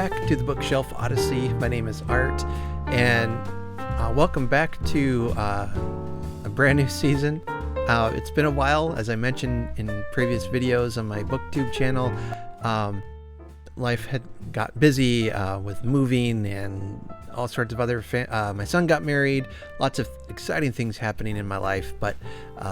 back to the Bookshelf Odyssey. My name is Art, and welcome back to a brand new season. It's been a while, as I mentioned in previous videos on my booktube channel. Life had got busy with moving and all sorts of other my son got married, lots of exciting things happening in my life, but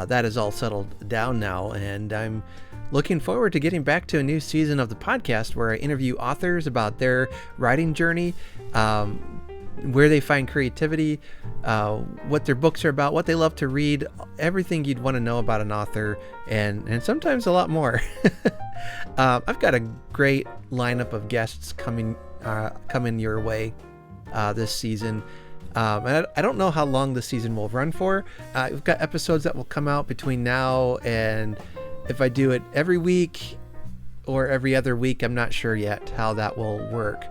that is all settled down now, and I'm looking forward to getting back to a new season of the podcast where I interview authors about their writing journey, where they find creativity, what their books are about, what they love to read, everything you'd want to know about an author, and sometimes a lot more. I've got a great lineup of guests coming your way this season. And I don't know how long the season will run for. We've got episodes that will come out between now and if I do it every week or every other week, I'm not sure yet how that will work.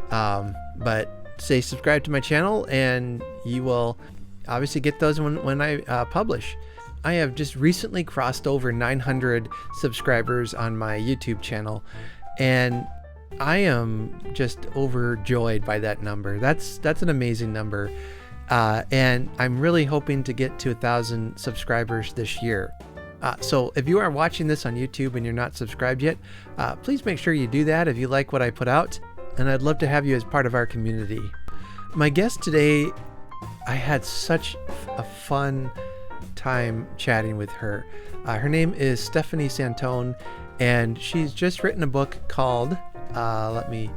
But say subscribe to my channel and you will obviously get those when I publish. I have just recently crossed over 900 subscribers on my YouTube channel, and I am just overjoyed by that number. That's an amazing number, and I'm really hoping to get to 1,000 subscribers this year. So if you are watching this on YouTube and you're not subscribed yet, please make sure you do that if you like what I put out, and I'd love to have you as part of our community. My guest today, I had such a fun time chatting with her. Her name is Stefanie Santone, and she's just written a book called, let me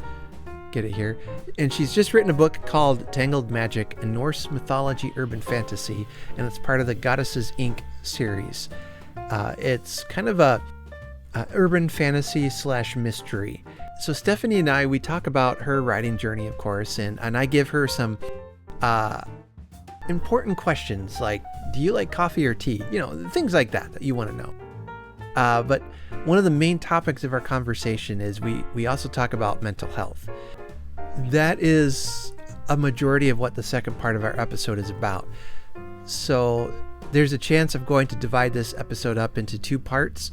get it here, and she's just written a book called Tangled Magic, a Norse Mythology Urban Fantasy, and it's part of the Goddesses Inc. series. It's kind of a urban fantasy / mystery. So Stefanie and I, we talk about her writing journey, of course, and I give her some important questions like, do you like coffee or tea? You know, things like that you want to know. But one of the main topics of our conversation is we also talk about mental health. That is a majority of what the second part of our episode is about. So there's a chance of going to divide this episode up into two parts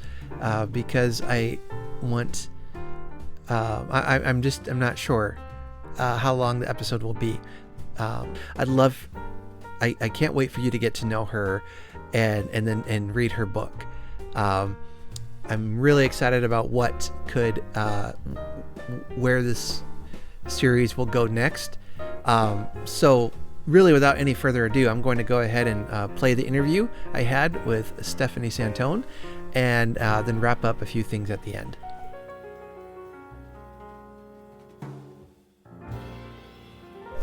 because I want, I'm not sure how long the episode will be. I can't wait for you to get to know her and read her book. I'm really excited about what could, where this series will go next. So really, without any further ado, I'm going to go ahead and play the interview I had with Stefanie Santone, and then wrap up a few things at the end.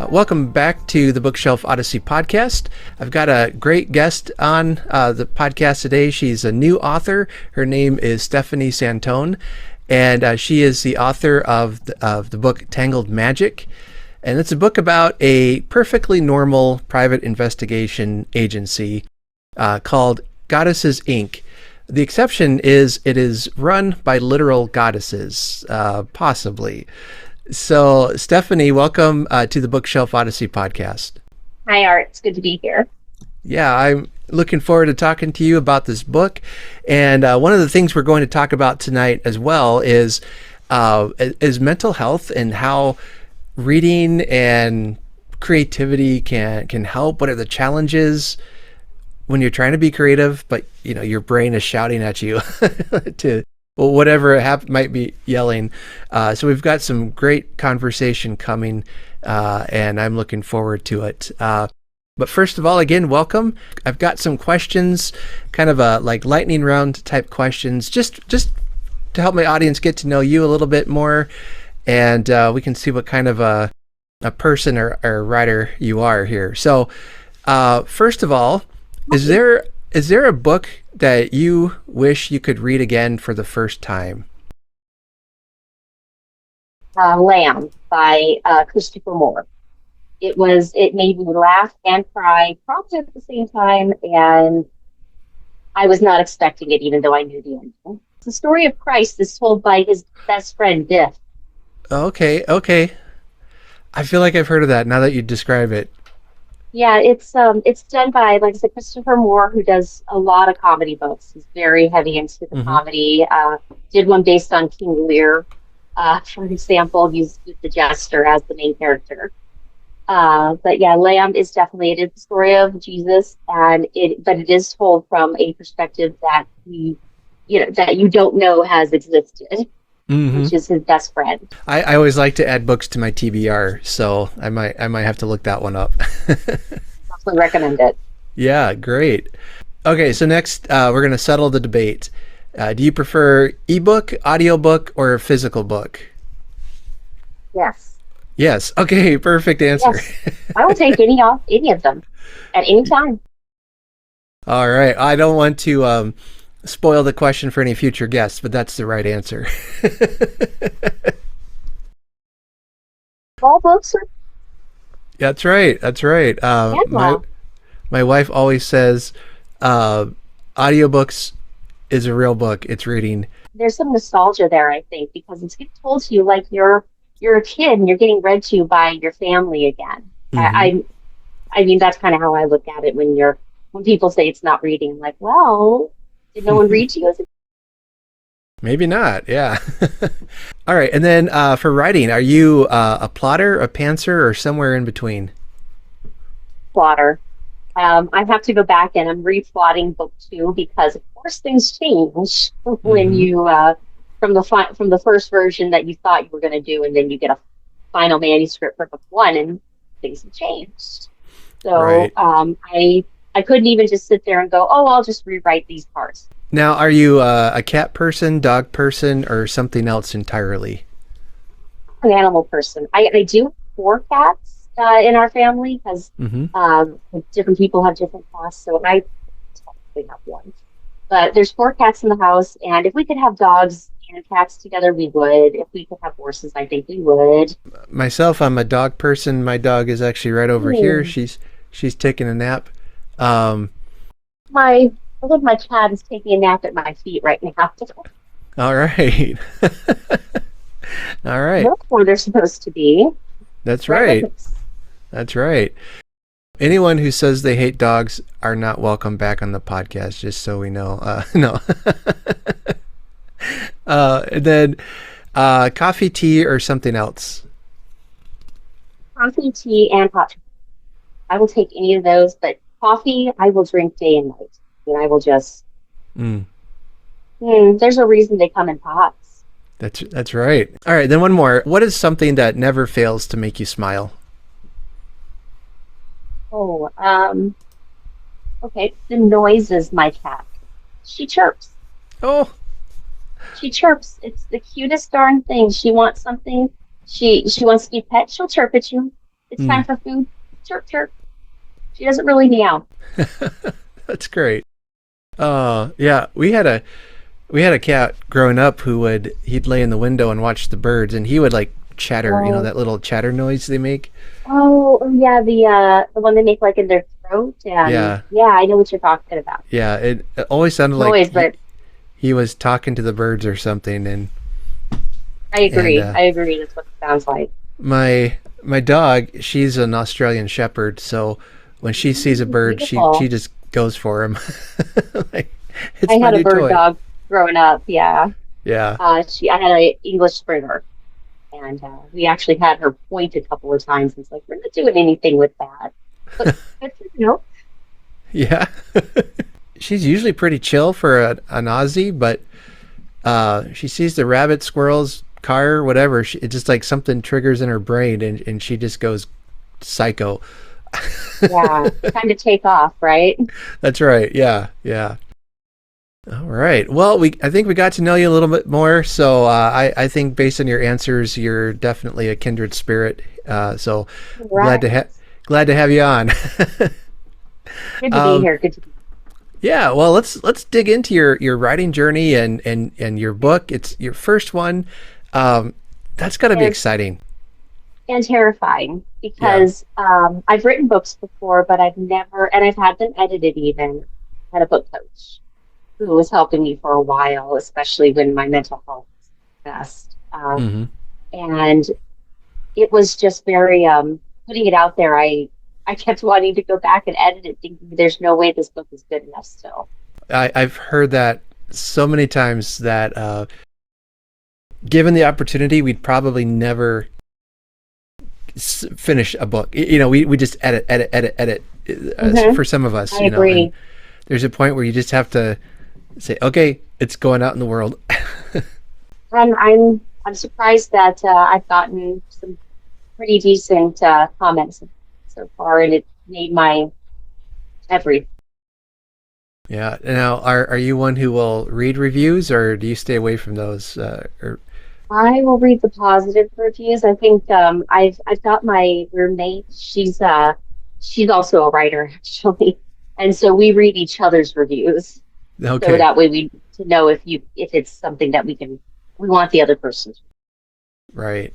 Welcome back to the Bookshelf Odyssey podcast. I've got a great guest on the podcast today. She's a new author. Her name is Stefanie Santone, and she is the author of the book Tangled Magic. And it's a book about a perfectly normal private investigation agency called Goddesses Inc. The exception is it is run by literal goddesses, possibly. So, Stefanie, welcome to the Bookshelf Odyssey podcast. Hi, Art. It's good to be here. Yeah, I'm looking forward to talking to you about this book. And one of the things we're going to talk about tonight as well is mental health and how reading and creativity can help. What are the challenges when you're trying to be creative, but you know your brain is shouting at you to whatever it might be yelling. So we've got some great conversation coming, and I'm looking forward to it. But first of all, again, welcome. I've got some questions, kind of like lightning round type questions, just to help my audience get to know you a little bit more. And we can see what kind of a person or writer you are here. So first of all, is there a book that you wish you could read again for the first time? Lamb by Christopher Moore. It made me laugh and cry probably at the same time, and I was not expecting it, even though I knew the ending. The story of Christ is told by his best friend, Biff. Okay. I feel like I've heard of that now that you describe it. Yeah, it's done by, like I said, Christopher Moore, who does a lot of comedy books. He's very heavy into the comedy. Did one based on King Lear. For example, use the jester as the main character. But yeah, Lamb is definitely it is the story of Jesus, but it is told from a perspective that that you don't know has existed, Mm-hmm. which is his best friend. I always like to add books to my TBR, so I might have to look that one up. Definitely recommend it. Yeah, great. Okay, so next we're going to settle the debate. Do you prefer ebook, audiobook, or physical book? Yes. Yes. Okay, perfect answer. Yes. I will take any of them at any time. All right. I don't want to spoil the question for any future guests, but that's the right answer. All books are That's right. That's right. My wife always says audiobooks is a real book. It's reading. There's some nostalgia there, I think, because it's getting told to you like you're a kid and you're getting read to by your family again. Mm-hmm. I mean that's kind of how I look at it when people say it's not reading. I'm like, well, did no one read to you as a Maybe not. Yeah. All right. And then for writing, are you a plotter, a pantser, or somewhere in between? plotter? I have to go back and I'm replotting book two because of course things change when Mm-hmm. you from the first version that you thought you were going to do, and then you get a final manuscript for book one, and things have changed. So Right. I couldn't even just sit there and go, oh, I'll just rewrite these parts. Now, are you a cat person, dog person, or something else entirely? I'm an animal person. I do have four cats in our family because Mm-hmm. different people have different cats, so I technically have one. But there's four cats in the house, and if we could have dogs and cats together, we would. If we could have horses, I think we would. Myself, I'm a dog person. My dog is actually right over here. Hmm. She's taking a nap. Um, I love my cat is taking a nap at my feet right now. all right. All right. That's where they're supposed to be. That's Right. right. That's right. Anyone who says they hate dogs are not welcome back on the podcast, just so we know. No. And then coffee, tea, or something else. Coffee, tea, and hot chocolate. I will take any of those, but coffee I will drink day and night. And I will just, Mm, there's a reason they come in pots. that's right. All right, then one more. What is something that never fails to make you smile? Oh, okay. The noises my cat. She chirps. Oh, She chirps. It's the cutest darn thing. She wants something. She wants to be pet. She'll chirp at you. It's mm, time for food. Chirp, chirp. She doesn't really meow. that's great. Yeah, we had a cat growing up he'd lay in the window and watch the birds, and he would like chatter, Oh, that little chatter noise they make. yeah, the one they make like in their throat, and Yeah, yeah, I know what you're talking about. yeah. It always sounded like Noise, but he was talking to the birds or something, I and agree. I agree. That's what it sounds like. my dog, she's an Australian Shepherd, so when she sees a bird, she Beautiful. just goes for him. Like, I it's my had a new bird toy. dog growing up. Yeah, Yeah. I had an English Springer, and we actually had her point a couple of times. It's like we're not doing anything with that, but Yeah. She's usually pretty chill for an Aussie, but she sees the rabbit, squirrels, car, whatever. It just like something triggers in her brain, and she just goes psycho. yeah, time to take off, right? That's right. Yeah. Yeah. All right. Well, I think we got to know you a little bit more. So I think based on your answers, you're definitely a kindred spirit. So glad Right. to glad to have you on. Good to be um, here. Good to be yeah. Well, let's dig into your writing journey and your book. It's your first one. That's got to be and, exciting. and terrifying Yeah. because I've written books before, but I've never, and I've had them edited even. I had a book coach who was helping me for a while, especially when my mental health was best. Hmm. And it was just very putting it out there. I kept wanting to go back and edit it, thinking there's no way this book is good enough still. I've heard that so many times that given the opportunity, we'd probably never finish a book. We just edit for some of us. I agree. And there's a point where you just have to say, okay, it's going out in the world. I'm surprised that I've gotten some pretty decent comments so far, and it made my every. Yeah. Now, are you one who will read reviews, or do you stay away from those? I will read the positive reviews. I think I've got my roommate. She's also a writer actually, and so we read each other's reviews. Okay. So that way we to know if it's something that we want the other person to. Right.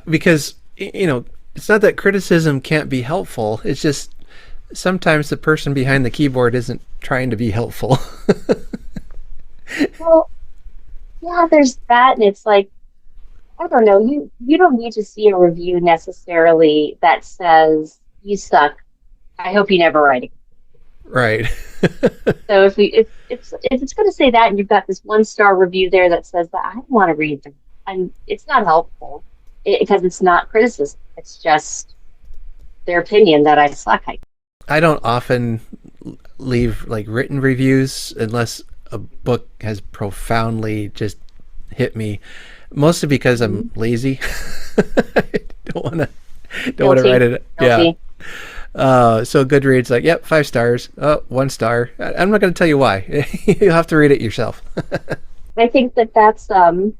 Because it's not that criticism can't be helpful. It's just sometimes the person behind the keyboard isn't trying to be helpful. Well, yeah, there's that, and it's like, I don't know, you don't need to see a review necessarily that says you suck. I hope you never write again. Right. So if it's going to say that, and you've got this 1-star review there that says that, I don't want to read them, and it's not helpful because it's not criticism. It's just their opinion that I suck. I don't often leave like written reviews unless a book has profoundly just hit me, mostly because I'm lazy. I don't want to write it. Guilty. Yeah. So Goodreads, like, yep, 5 stars. Oh, 1 star. I'm not going to tell you why. You'll have to read it yourself. I think that's the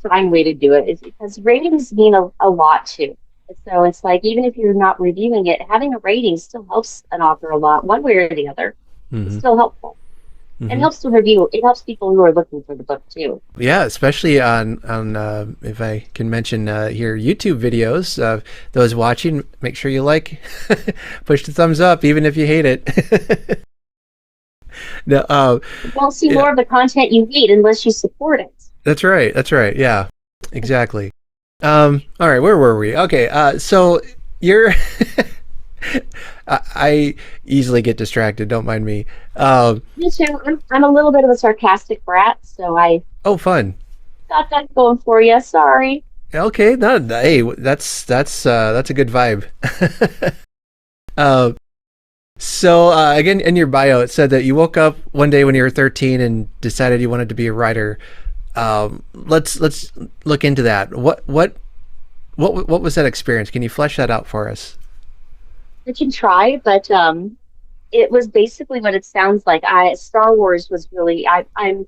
fine way to do it, is because ratings mean a lot too. So it's like, even if you're not reviewing it, having a rating still helps an author a lot, one way or the other. It's still helpful. And helps to review. It helps people who are looking for the book too. Yeah, especially on if I can mention your YouTube videos. Those watching, make sure you push the thumbs up, even if you hate it. No, you won't see more of the content you hate unless you support it. That's right. Yeah, exactly. All right, where were we? Okay, so you're. I easily get distracted. Don't mind me. Me too. I'm a little bit of a sarcastic brat, so I. Oh, fun. Got that going for you. Sorry. Okay, no, hey, that's a good vibe. Again, in your bio, it said that you woke up one day when you were 13 and decided you wanted to be a writer. Let's look into that. What was that experience? Can you flesh that out for us? I can try, but it was basically what it sounds like. Star Wars was really. I'm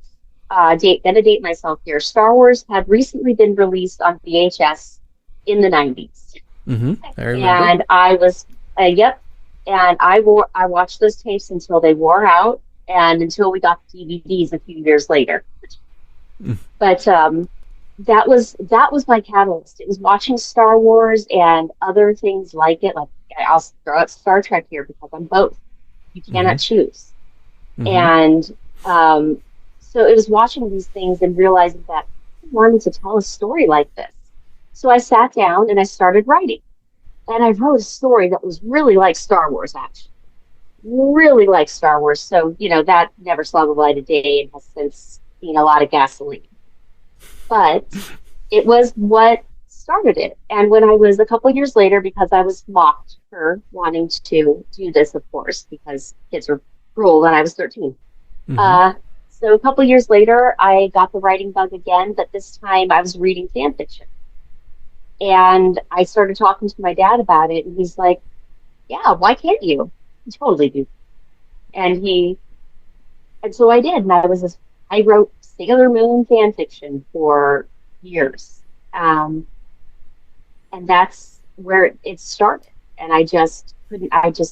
gonna date myself here. Star Wars had recently been released on VHS in the 90s. I remember. And I was yep. And I watched those tapes until they wore out, and until we got the DVDs a few years later. But that was my catalyst. It was watching Star Wars and other things like it. Like, I'll throw out Star Trek here because I'm both. You cannot choose. And so it was watching these things and realizing that I wanted to tell a story like this. So I sat down and I started writing. And I wrote a story that was really like Star Wars, actually. Really like Star Wars. So, that never saw the light of day and has since seen a lot of gasoline. But it was what started it. And when I was a couple years later, because I was mocked for wanting to do this, of course, because kids were cruel when I was 13. So a couple years later, I got the writing bug again, but this time I was reading fan fiction. And I started talking to my dad about it, and he's like, yeah, why can't you? You totally do. And so I did, and I wrote Sailor Moon fan fiction for years. And that's where it started. And I just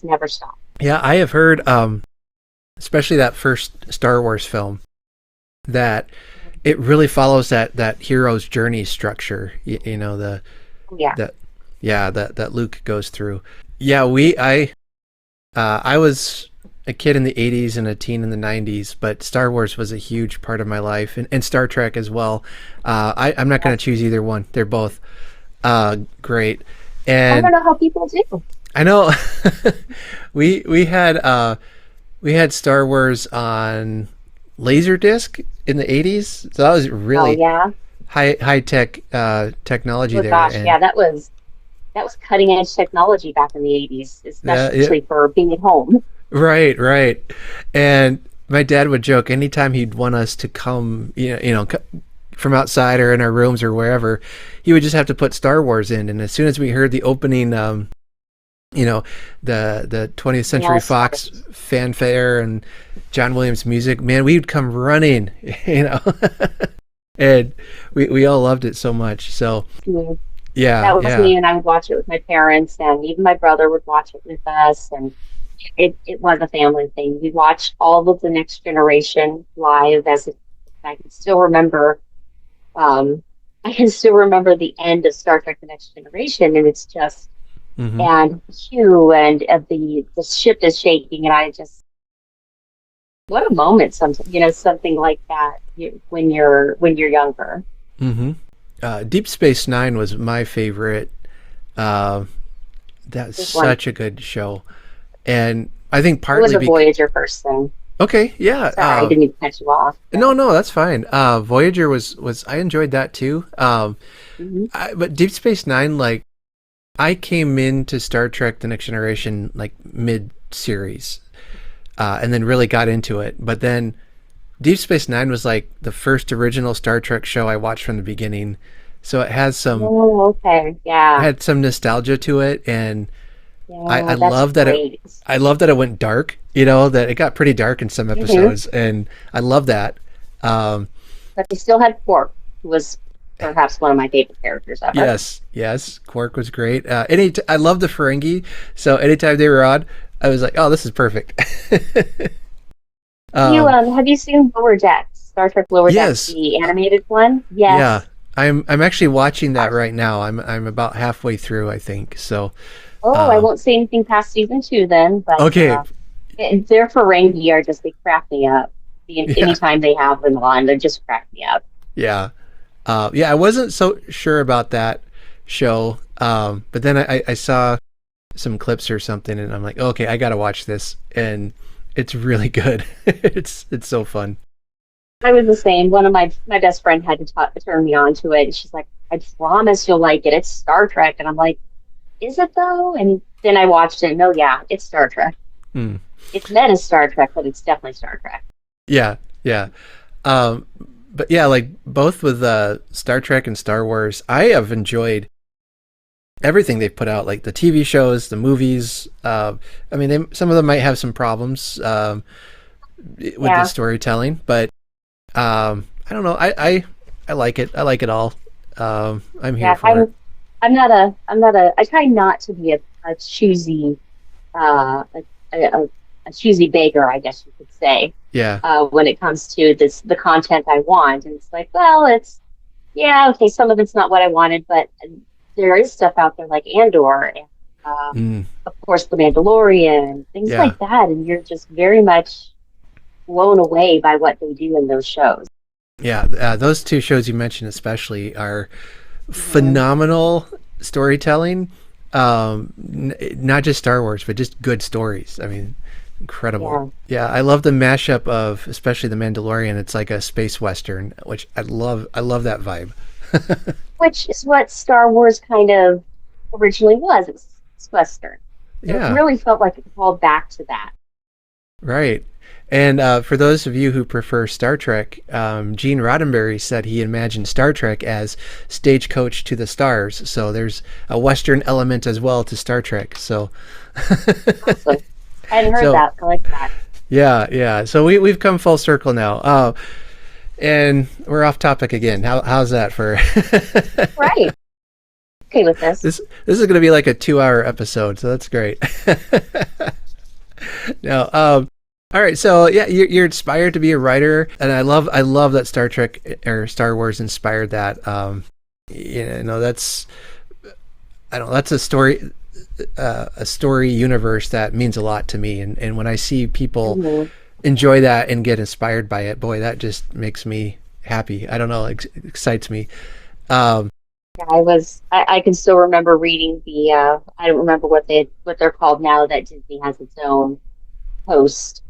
never stopped. Yeah, I have heard, especially that first Star Wars film, that it really follows that hero's journey structure, that Luke goes through. Yeah, I was a kid in the 80s and a teen in the 90s, but Star Wars was a huge part of my life, and Star Trek as well. I'm not going to choose either one. They're both great. And I don't know how people do. I know. we had Star Wars on laser disc in the 80s. So that was Oh really yeah. high tech technology Oh there. gosh, And yeah, that was cutting edge technology back in the 80s, yeah, especially for being at home. right. And my dad would joke anytime he'd want us to come, from outside or in our rooms or wherever, he would just have to put Star Wars in. And as soon as we heard the opening, you know, the 20th Century Yes. Fox fanfare and John Williams music, man, we'd come running, you know, and we all loved it so much. So Mm. yeah, That was yeah, me, and I would watch it with my parents, and even my brother would watch it with us, and it was a family thing. We watched all of the Next Generation live I can still remember. Um, I can still remember the end of Star Trek: The Next Generation, and it's just hmm and Hugh and the ship is shaking, and I just what a moment! Something like that when you're younger. hmm Deep Space Nine was my favorite. Uh, that's This one, such a good show, and I think it was partly a because Voyager first thing. okay, yeah. Sorry, I didn't even cut you off. No, no, that's fine. Voyager was I enjoyed that too. Mhm. But Deep Space Nine, like I came into Star Trek: The Next Generation like mid series, and then really got into it. But then Deep Space Nine was like the first original Star Trek show I watched from the beginning, so it has some Oh, okay. Yeah. had some nostalgia to it, and I Yeah, that's love that great. I love that it went dark. You know that it got pretty dark in some Hmm. episodes, and I love that. Um, But they still had Quark, who was perhaps one of my favorite characters ever. yes, Quark was great. I love the Ferengi, so anytime they were on, I was like, oh, this is perfect. You um, have you seen Lower Decks, Star Trek Lower Decks, yes, the animated one? yeah, Yes. I'm actually watching that Gosh. right now. I'm about halfway through, I think. So, Oh, I uh, won't say anything past season two then, but okay, their Ferengi are just they crack me up. yeah, Anytime they have them on, they just crack me up. yeah, yeah. I wasn't so sure about that show, but then I saw some clips or something, and I'm like, okay, I gotta watch this, and it's really good. It's so fun. I was the same. One of my best friend had to turn me on to it. And she's like, "I promise you'll like it. It's Star Trek." And I'm like, "Is it though?" And then I watched it. No, yeah, it's Star Trek. Hmm. It's meta Star Trek, but it's definitely Star Trek. Yeah, yeah. Um, but yeah, like both with Star Trek and Star Wars, I have enjoyed everything they've put out, like the TV shows, the movies. I mean, some of them might have some problems with the Yeah, storytelling, but I don't know. I like it. I like it all. I'm here yeah. for it. I'm not a. I try not to be a choosy, uh, a choosy beggar, I guess you could say, Yeah. when it comes to the content I want. And it's like, well, yeah, okay, some of it's not what I wanted, but there is stuff out there like Andor and Mm, of course The Mandalorian, things yeah. like that, and you're just very much blown away by what they do in those shows. Yeah. Those two shows you mentioned especially are Hmm. phenomenal storytelling. Not just Star Wars, but just good stories. I mean, incredible. Yeah, Yeah, I love the mashup of especially the Mandalorian. It's like a space western, which I love. I love that vibe. which is what Star Wars kind of originally was. It was Western, so it Yeah, really felt like it called back to that. right. And for those of you who prefer Star Trek, Gene Roddenberry said he imagined Star Trek as Stagecoach to the Stars. So there's a Western element as well to Star Trek. So, Awesome. I hadn't heard so that. I like that. yeah. So we've come full circle now. And we're off topic again. How's that for Right. Okay with this. this is going to be like a 2-hour episode, so that's great. No, all right. So yeah, you're inspired to be a writer, and I love that Star Trek or Star Wars inspired that. That's I don't know, that's a story universe that means a lot to me, and when I see people Hmm. enjoy that and get inspired by it, boy, that just makes me happy. I don't know, excites me. Um, Yeah, I can still remember reading I don't remember what they're called now that Disney has its own host.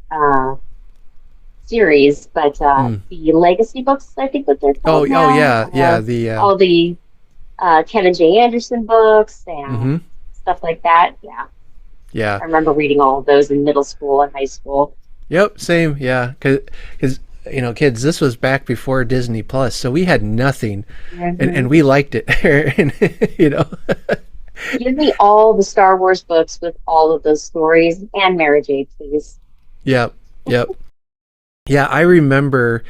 series, but the legacy books, I think what they're Oh, called oh now. yeah, yeah. The All the Kevin J. Anderson books and hmm stuff like that. Yeah, yeah, I remember reading all of those in middle school and high school. yep, same. Yeah, because kids, this was back before Disney Plus, so we had nothing, and Hmm. we liked it. And, Give me all the Star Wars books with all of those stories and Mary J, please. Yep, yep. Yeah, I remember.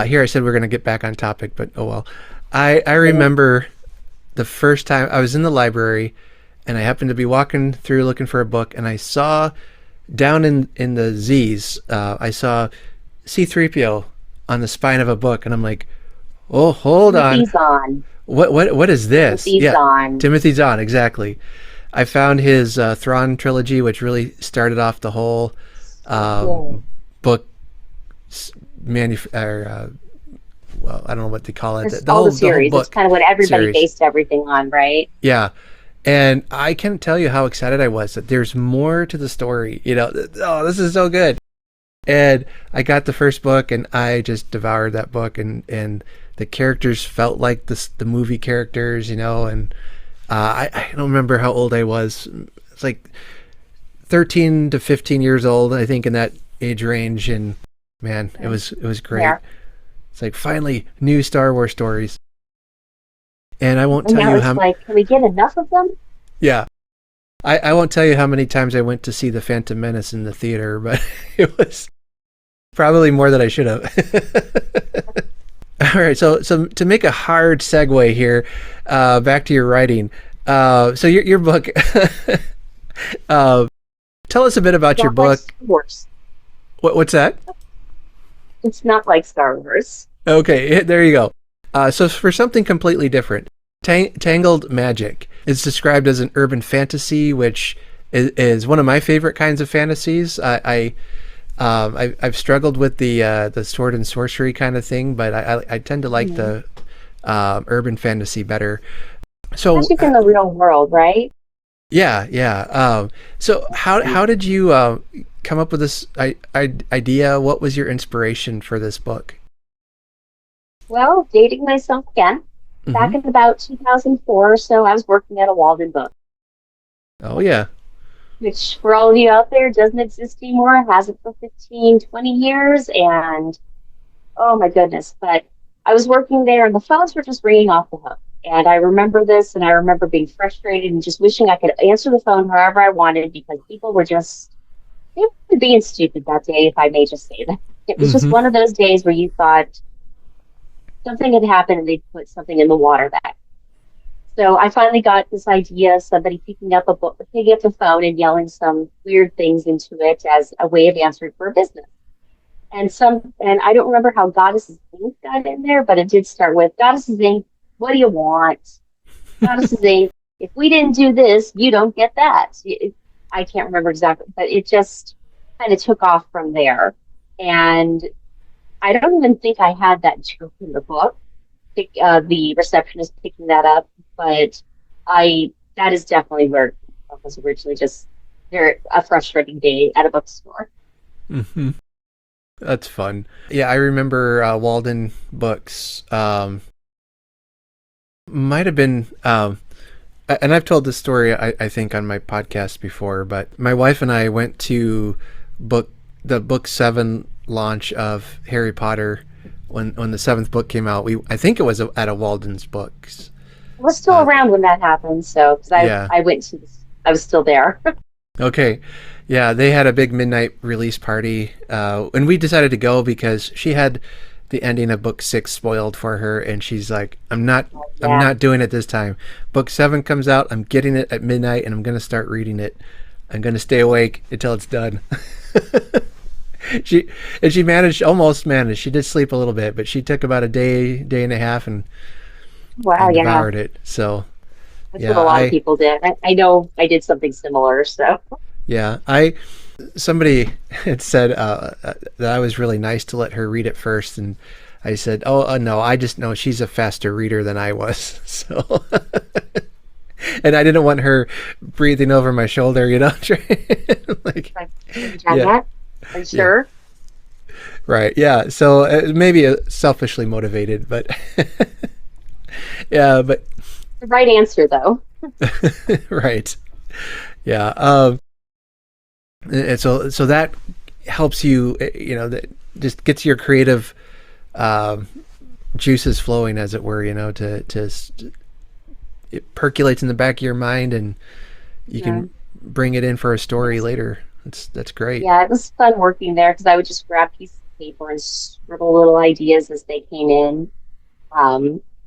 Here I said we're going to get back on topic, but oh well. I remember the first time I was in the library, and I happened to be walking through looking for a book, and I saw down in the Z's, I saw C-3PO on the spine of a book, and I'm like, oh, hold on, Timothy Zahn. what is this? Timothy Yeah, Zahn. Timothy Zahn, exactly. I found his Thrawn trilogy, which really started off the whole Cool. book well, I don't know what they call it. It's The all the whole series. It's book kind of what everybody series. based everything on, right? Yeah. And I can't tell you how excited I was that there's more to the story. Oh, this is so good. And I got the first book and I just devoured that book, and the characters felt like the movie characters, and I don't remember how old I was. It's like 13 to 15 years old, I think, in that age range, and man, it was great. Yeah. It's like finally new Star Wars stories. And I won't And tell now you it's how. like, can we get enough of them? Yeah, I won't tell you how many times I went to see the Phantom Menace in the theater, but it was probably more than I should have. All right, so to make a hard segue here, back to your writing. So your book. Tell us a bit about your Not like book. Star Wars. What's that? It's not like Star Wars. Okay, there you go. So for something completely different, Tangled Magic is described as an urban fantasy, which is one of my favorite kinds of fantasies. I've struggled with the sword and sorcery kind of thing, but I tend to like the urban fantasy better. So Magic in the real world, right? yeah. So how did you come up with this idea? What was your inspiration for this book? Well, dating myself again. Back in about 2004 or so, I was working at a Walden book, Oh yeah. which for all of you out there doesn't exist anymore. It hasn't for 15, 20 years. And oh my goodness. But I was working there and the phones were just ringing off the hook. And I remember this, and I remember being frustrated and just wishing I could answer the phone however I wanted, because people were just, they were being stupid that day, if I may just say that. It was just one of those days where you thought something had happened and they'd put something in the water bag. So I finally got this idea of somebody picking up picking up the phone and yelling some weird things into it as a way of answering for a business. And I don't remember how Goddess's Inc. got in there, but it did start with Goddess's Inc. What do you want? Goddess's Inc. If we didn't do this, you don't get that. I can't remember exactly, but it just kind of took off from there. And I don't even think I had that joke in the book. The receptionist picking that up, but that is definitely where it was originally, just a frustrating day at a bookstore. hmm That's fun. Yeah, I remember Walden Books. Might have been, and I've told this story, I think, on my podcast before, but my wife and I went to the book 7 launch of Harry Potter when the 7th book came out. I think it was at a Walden's Books. I was still around when that happened, so because Yeah. I I was still there. Okay. Yeah, they had a big midnight release party, and we decided to go because she had the ending of book 6 spoiled for her, and she's like, I'm not doing it this time. Book 7 comes out, I'm getting it at midnight, and I'm going to start reading it. I'm going to stay awake until it's done. She almost managed. She did sleep a little bit, but she took about a day and a half and Wow, yeah, devoured it. So that's what a lot of people did. I know I did something similar, so. yeah, somebody had said that I was really nice to let her read it first, and I said, "Oh no, I just know she's a faster reader than I was." So, and I didn't want her breathing over my shoulder, like, Like, yeah. Are you sure? Right. Yeah. So maybe selfishly motivated, but yeah, but The right answer, though. right. Yeah. And so that helps you, that just gets your creative um, juices flowing, as it were. It percolates in the back of your mind, and you Yeah. can bring it in for a story later. That's great. Yeah, it was fun working there because I would just grab pieces of paper and scribble little ideas as they came in.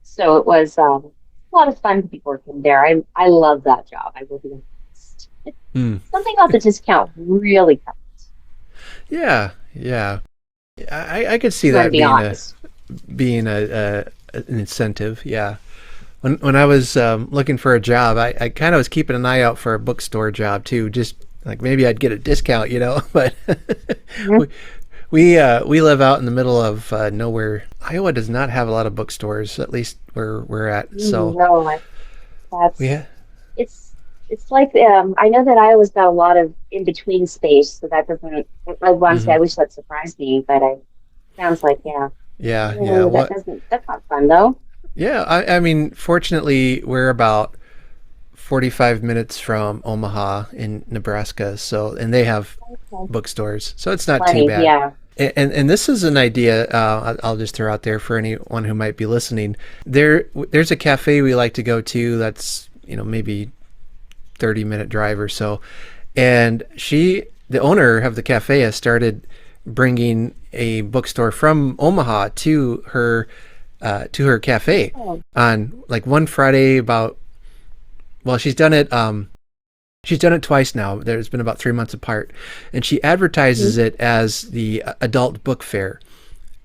So it was a lot of fun to be working there. I love that job. I will be honest. Mm. Something about the discount really helped. Yeah. Yeah. I could see I'm going to that be honest. being an incentive. Yeah. When I was looking for a job, I kind of was keeping an eye out for a bookstore job too. Just like maybe I'd get a discount, but Mhm. we live out in the middle of nowhere. Iowa does not have a lot of bookstores, at least where we're at. So No, that's yeah. it's like I know that Iowa's got a lot of in between space, so that doesn't. I want to say Hmm. I wish that surprised me, but it sounds like yeah. Yeah. Yeah. Mm, that doesn't. That's not fun though. Yeah. I mean, fortunately, we're about 45 minutes from Omaha in Nebraska. So, and they have Okay. bookstores, so it's not too Plenty, bad. yeah. And this is an idea I'll just throw out there for anyone who might be listening. There's a cafe we like to go to that's maybe 30-minute drive or so, and the owner of the cafe, has started bringing a bookstore from Omaha to her cafe Oh, on like one Friday about. Well, she's done it twice now. There's been about 3 months apart, and she advertises it as the adult book fair.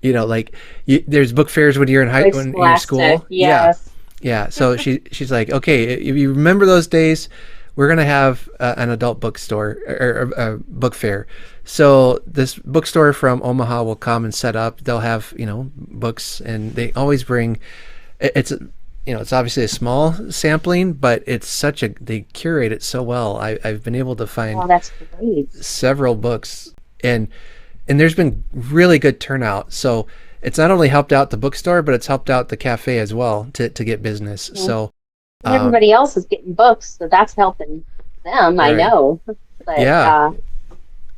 Like there's book fairs when you're like when you're in scholastic, school. Yeah, yes. yeah. So she's like, okay, if you remember those days, we're gonna have an adult bookstore or a book fair. So this bookstore from Omaha will come and set up. They'll have books, and they always bring. It's it's obviously a small sampling, but they curate it so well. I've been able to find Oh, that's great. several books, and there's been really good turnout. So it's not only helped out the bookstore, but it's helped out the cafe as well to get business. Mhm. So And um, everybody else is getting books, so that's helping them. I right, know, but yeah,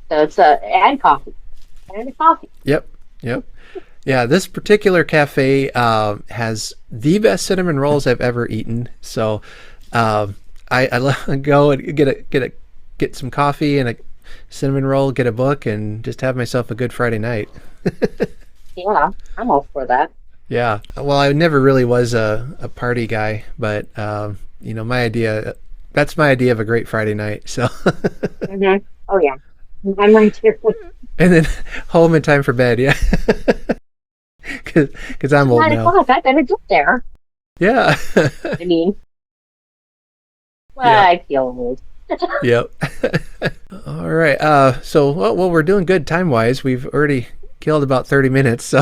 so it's and coffee. yep, yep, yeah. This particular cafe has the best cinnamon rolls I've ever eaten. So go and get some coffee and a cinnamon roll, get a book, and just have myself a good Friday night. Yeah, I'm all for that. Yeah. Well, I never really was a party guy, but that's my idea of a great Friday night. So, Hmm. Oh yeah, I'm right here. and then home in time for bed. Yeah. Cause I'm old Nine now. o'clock. I better get there. Yeah. I mean, well, Yeah. I feel old. Yep. All right. So well, we're doing good time wise. We've already killed about 30 minutes. So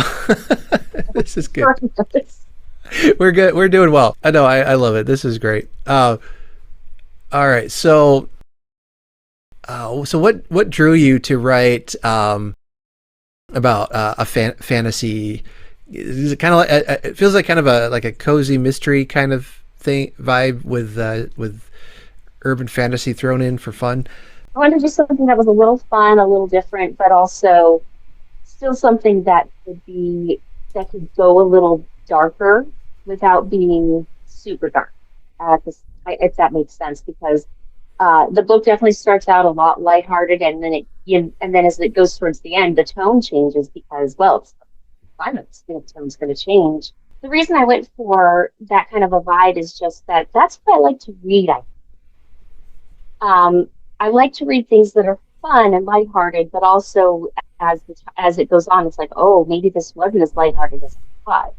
this is good. We're good. We're doing well. I know. I love it. This is great. All right. So what drew you to write about a fantasy? Is it kind of like it feels like kind of a cozy mystery kind of thing vibe with urban fantasy thrown in for fun? I wanted to do something that was a little fun, a little different, but also still something that could go a little darker without being super dark. If that makes sense, because the book definitely starts out a lot lighthearted, and then and then as it goes towards the end, the tone changes because it's climate. The tone's going to change. The reason I went for that kind of a vibe is just that's what I like to read. I like to read things that are fun and lighthearted, but also as it goes on, it's like, oh, maybe this wasn't as lighthearted as I thought.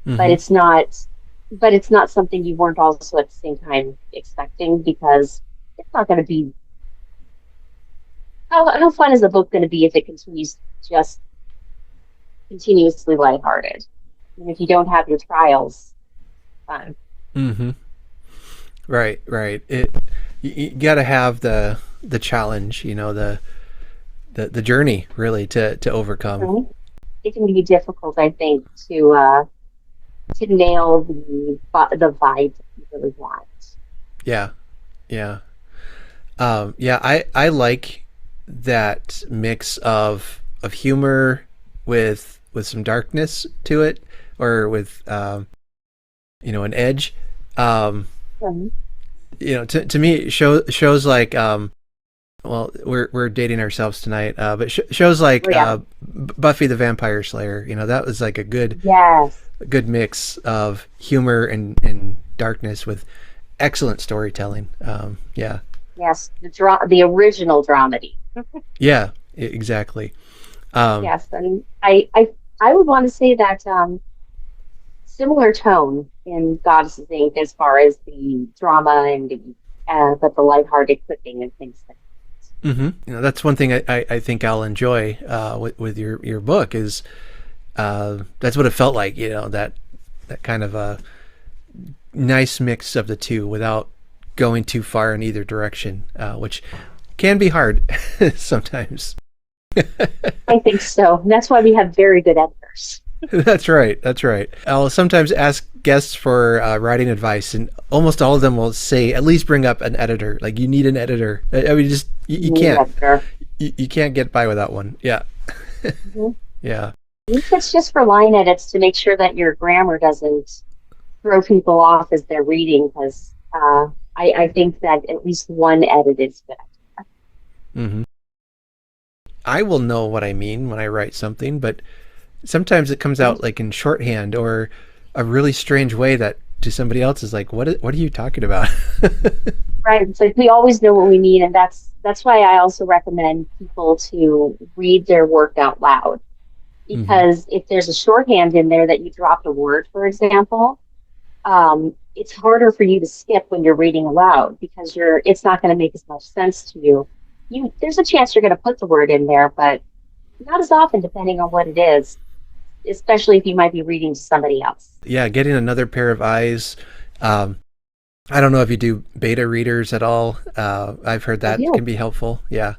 But Mm-hmm. it's not. But it's not something you weren't also at the same time expecting, because it's not going to be. How fun is a book going to be if it continues just continuously lighthearted? And if you don't have your trials, fun. Mm-hmm. Right. You got to have the challenge. the journey really to overcome. Mhm. It can be difficult, I think, to nail the vibe that you really want. Yeah, yeah, yeah. I like that mix of humor with some darkness to it, or with an edge. Um, Mhm. to me, shows like well, we're dating ourselves tonight, but shows like Oh yeah. Buffy the Vampire Slayer. That was like Yes. a good mix of humor and darkness with excellent storytelling. Yeah, Yes. The original dramedy. yeah, exactly. Um, Yes, and I would want to say that similar tone in Goddess's Ink as far as the drama and but the lighthearted cooking and things like that's one thing I think I'll enjoy with your book is that's what it felt like. That kind of a nice mix of the two without going too far in either direction, which can be hard sometimes. I think so. And that's why we have very good editors. That's right. That's right. I'll sometimes ask guests for writing advice, and almost all of them will say, at least bring up an editor. Like, you need an editor. I mean, just you can't you can't get by without one. Yeah. Mm-hmm. Yeah. I think it's just for line edits to make sure that your grammar doesn't throw people off as they're reading, because I think that at least one edit is good. Mm-hmm. I will know what I mean when I write something, but sometimes it comes out like in shorthand or a really strange way that to somebody else is like, what are you talking about? Right. It's like we always know what we mean, and that's why I also recommend people to read their work out loud. Because if there's a shorthand in there that you dropped a word, for example, it's harder for you to skip when you're reading aloud because it's not going to make as much sense to you. There's a chance you're going to put the word in there, but not as often depending on what it is, especially if you might be reading to somebody else. Yeah, getting another pair of eyes. I don't know if you do beta readers at all. I've heard that can be helpful. Yeah.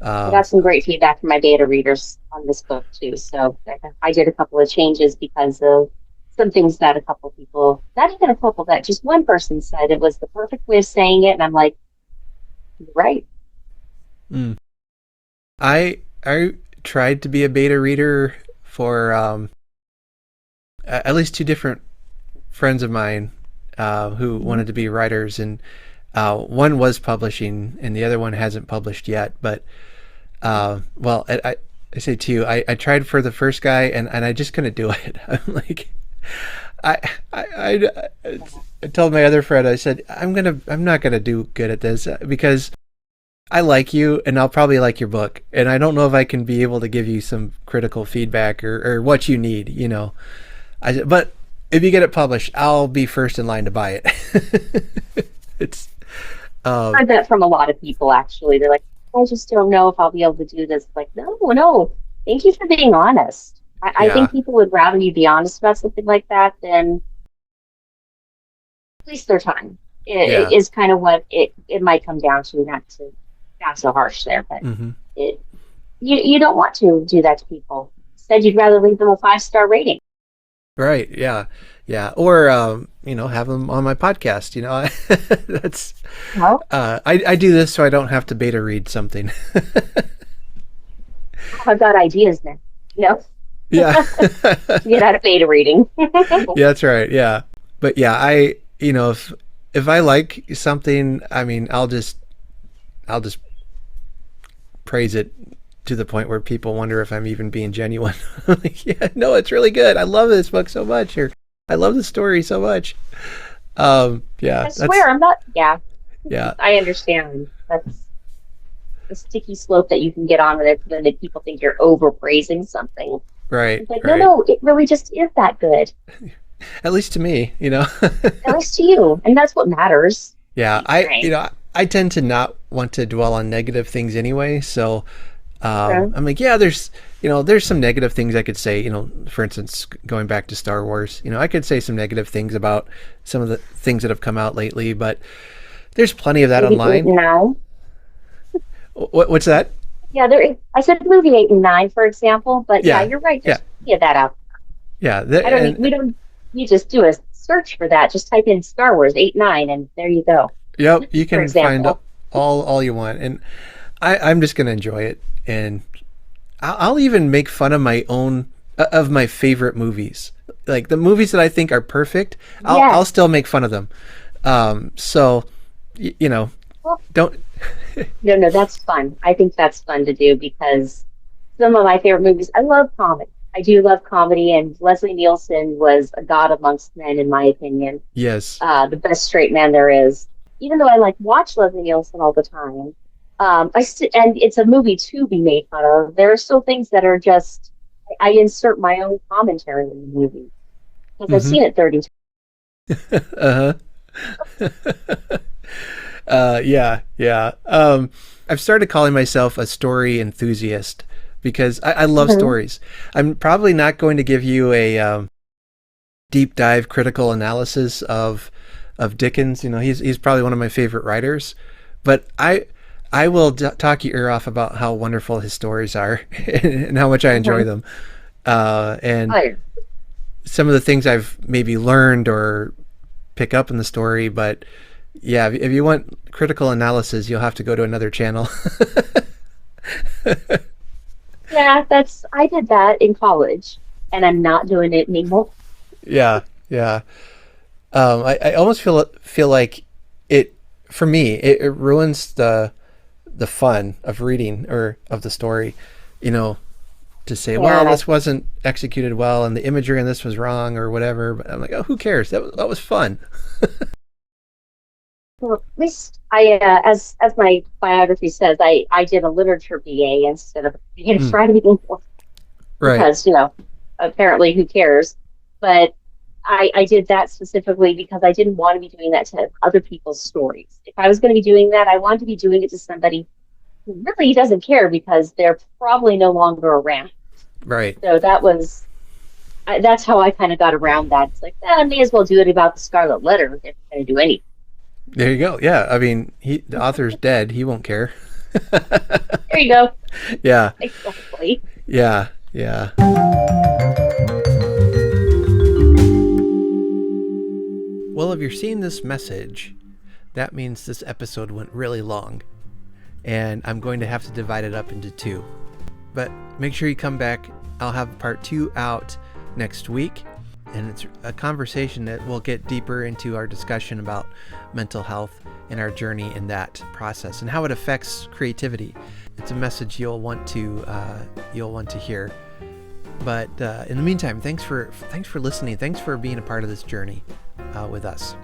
I got some great feedback from my beta readers on this book too. So I did a couple of changes because of some things that a couple people, not even a couple, that just one person said it was the perfect way of saying it. And I'm like, you're right. Mm. I tried to be a beta reader for at least two different friends of mine who wanted to be writers, and one was publishing and the other one hasn't published yet. But well, I say to you, I tried for the first guy and I just couldn't do it. I'm like, I told my other friend, I said, I'm not gonna do good at this because I like you and I'll probably like your book, and I don't know if I can be able to give you some critical feedback or what you need, but if you get it published, I'll be first in line to buy it. It's I've heard that from a lot of people, actually. They're like, I just don't know if I'll be able to do this. Like, no. Thank you for being honest. I think people would rather you be honest about something like that than waste their time. It is kind of what it might come down to, not so harsh there, but you don't want to do that to people. Instead, you'd rather leave them a 5-star rating. Right. Yeah. Yeah. Or, have them on my podcast, that's, I do this so I don't have to beta read something. I've got ideas now, Yeah. to get out of beta reading. Yeah, that's right. Yeah. But yeah, if I like something, I mean, I'll just praise it to the point where people wonder if I'm even being genuine. Like, yeah, no, it's really good. I love this book so much, or I love the story so much. Yeah. I swear I'm not. Yeah. Yeah. I understand. That's a sticky slope that you can get on with it, then if people think you're overpraising something. Right. It's like, right. no, it really just is that good. At least to me, At least to you, and that's what matters. Yeah, I tend to not want to dwell on negative things anyway. So I'm like, yeah, there's some negative things I could say. For instance, going back to Star Wars, I could say some negative things about some of the things that have come out lately, but there's plenty of that online. No. What's that? Yeah, I said movie 8 and 9, for example, but yeah, Yeah, you're right. yeah, Just get that out. yeah. We don't, you just do a search for that. Just type in Star Wars 8, 9, and there you go, Yep, you for can find example. all you want, and I'm just gonna enjoy it, and I'll even make fun of my own of my favorite movies, like the movies that I think are perfect. I'll Yes. still make fun of them. So you know, Well, don't. no, no, that's fun. I think that's fun to do because some of my favorite movies, I love comedy. I do love comedy, and Leslie Nielsen was a god amongst men, in my opinion. Yes. The best straight man there is. Even though I like watch Leslie Nielsen all the time, and it's a movie to be made fun of. There are still things that are just I insert my own commentary in the movie because I've Mm-hmm. seen it 30 times. Uh-huh. Yeah, yeah. I've started calling myself a story enthusiast because I love Mhm. stories. I'm probably not going to give you a deep dive critical analysis of Dickens. You know, he's probably one of my favorite writers, but I will talk your ear off about how wonderful his stories are and how much I enjoy Mhm. them. And Oh, yeah. some of the things I've maybe learned or pick up in the story, but yeah, if you want critical analysis, you'll have to go to another channel. Yeah, that's I did that in college, and I'm not doing it anymore. Yeah, yeah. I almost feel like it for me. It ruins the fun of reading or of the story. You know, to say, well, Yeah. this wasn't executed well, and the imagery in this was wrong or whatever. But I'm like, oh, who cares? That was fun. Well, at least as my biography says, I did a literature BA instead of being Mm, writing right, because apparently who cares? But I did that specifically because I didn't want to be doing that to other people's stories. If I was going to be doing that, I wanted to be doing it to somebody who really doesn't care because they're probably no longer around. right. So that's how I kind of got around that. It's like, I may as well do it about the Scarlet Letter if I'm going to do anything. There you go. Yeah, I mean, the author's dead. He won't care. There you go. Yeah, Exactly. yeah, yeah. Well, if you're seeing this message, that means this episode went really long, and I'm going to have to divide it up into two. But make sure you come back. I'll have part 2 out next week, and it's a conversation that will get deeper into our discussion about mental health and our journey in that process and how it affects creativity. It's a message you'll want to hear. But in the meantime, thanks for listening. Thanks for being a part of this journey with us.